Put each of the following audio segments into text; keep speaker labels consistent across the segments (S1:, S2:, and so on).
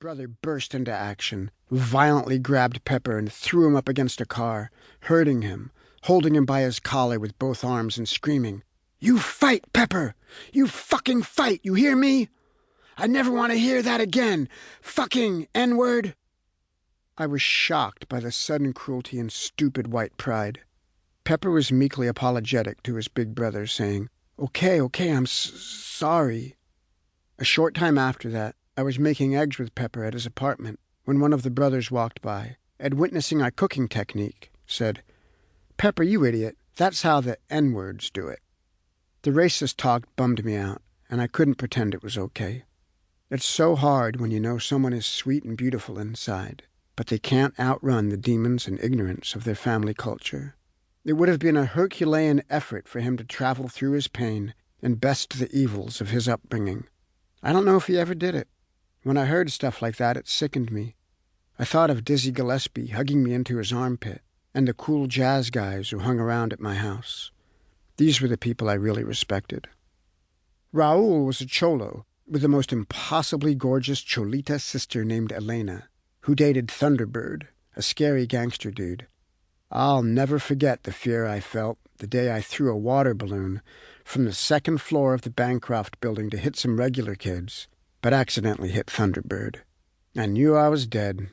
S1: brother burst into action, violently grabbed Pepper and threw him up against a car, hurting him, holding him by his collar with both arms and screaming, "You fight, Pepper! You fucking fight, you hear me? I never want to hear that again! Fucking N-word!" I was shocked by the sudden cruelty and stupid white pride. Pepper was meekly apologetic to his big brother, saying, Okay, I'm sorry." A short time after that, I was making eggs with Pepper at his apartment when one of the brothers walked by and, witnessing our cooking technique, said, "Pepper, you idiot, that's how the N-words do it." The racist talk bummed me out, and I couldn't pretend it was okay. It's so hard when you know someone is sweet and beautiful inside, but they can't outrun the demons and ignorance of their family culture. It would have been a Herculean effort for him to travel through his pain and best the evils of his upbringing. I don't know if he ever did it. When I heard stuff like that, it sickened me. I thought of Dizzy Gillespie hugging me into his armpit, and the cool jazz guys who hung around at my house. These were the people I really respected. Raul was a cholo with the most impossibly gorgeous cholita sister named Elena, who dated Thunderbird, a scary gangster dude. I'll never forget the fear I felt the day I threw a water balloon from the second floor of the Bancroft building to hit some regular kids, but accidentally hit Thunderbird. I knew I was dead.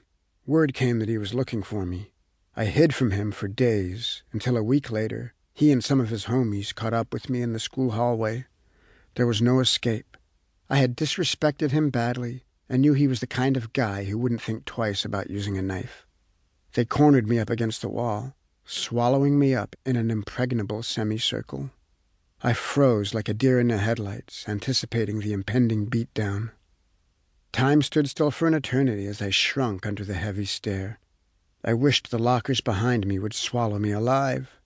S1: Word came that he was looking for me. I hid from him for days, until a week later, he and some of his homies caught up with me in the school hallway. There was no escape. I had disrespected him badly and knew he was the kind of guy who wouldn't think twice about using a knife. They cornered me up against the wall, swallowing me up in an impregnable semicircle. I froze like a deer in the headlights, anticipating the impending beatdown. Time stood still for an eternity as I shrunk under the heavy stare. I wished the lockers behind me would swallow me alive.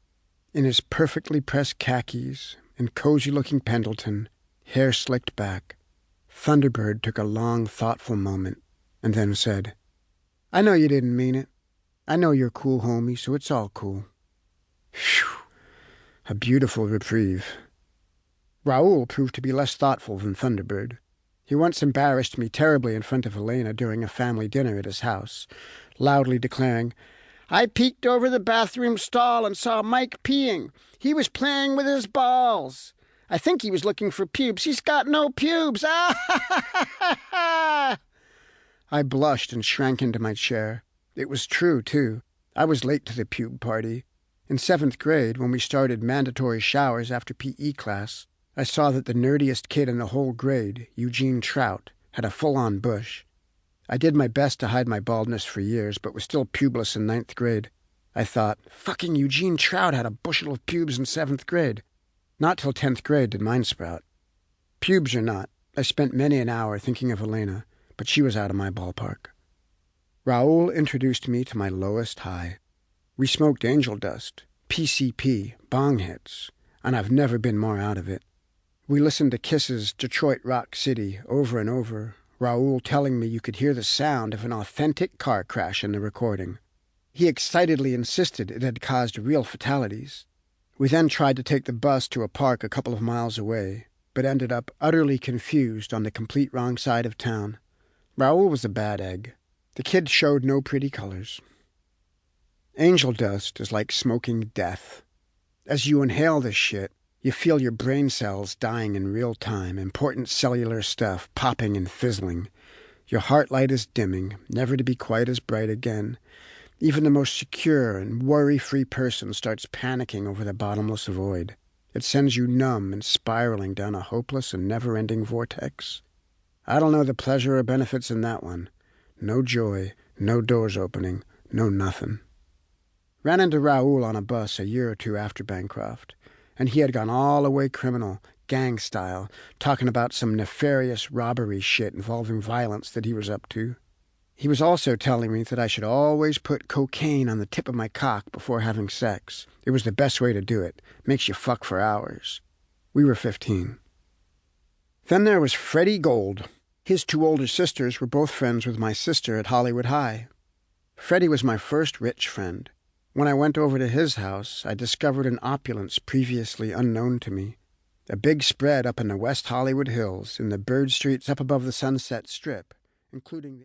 S1: In his perfectly pressed khakis and cozy-looking Pendleton, hair slicked back, Thunderbird took a long, thoughtful moment and then said, "I know you didn't mean it. I know you're cool, homie, so it's all cool." Phew! A beautiful reprieve. Raul proved to be less thoughtful than Thunderbird. He once embarrassed me terribly in front of Elena during a family dinner at his house, loudly declaring, "I peeked over the bathroom stall and saw Mike peeing. He was playing with his balls. I think he was looking for pubes. He's got no pubes. Ah, ha, ha, ha, ha." I blushed and shrank into my chair. It was true, too. I was late to the pube party. In 7th grade, when we started mandatory showers after PE class, I saw that the nerdiest kid in the whole grade, Eugene Trout, had a full-on bush. I did my best to hide my baldness for years, but was still pubeless in 9th grade. I thought, fucking Eugene Trout had a bushel of pubes in 7th grade. Not till 10th grade did mine sprout. Pubes or not, I spent many an hour thinking of Elena, but she was out of my ballpark. Raul introduced me to my lowest high. We smoked angel dust, PCP, bong hits, and I've never been more out of it. We listened to Kiss's Detroit Rock City over and over, Raul telling me you could hear the sound of an authentic car crash in the recording. He excitedly insisted it had caused real fatalities. We then tried to take the bus to a park a couple of miles away, but ended up utterly confused on the complete wrong side of town. Raul was a bad egg. The kid showed no pretty colors. Angel dust is like smoking death. As you inhale this shit, you feel your brain cells dying in real time, important cellular stuff popping and fizzling. Your heart light is dimming, never to be quite as bright again. Even the most secure and worry-free person starts panicking over the bottomless void. It sends you numb and spiraling down a hopeless and never-ending vortex. I don't know the pleasure or benefits in that one. No joy, no doors opening, no nothing. Ran into Raul on a bus a year or two after Bancroft, and he had gone all the way criminal, gang style, talking about some nefarious robbery shit involving violence that he was up to. He was also telling me that I should always put cocaine on the tip of my cock before having sex. It was the best way to do it. Makes you fuck for hours. We were 15. Then there was Freddie Gold. His 2 older sisters were both friends with my sister at Hollywood High. Freddie was my first rich friend. When I went over to his house, I discovered an opulence previously unknown to me. A big spread up in the West Hollywood Hills, in the bird streets up above the Sunset Strip, including the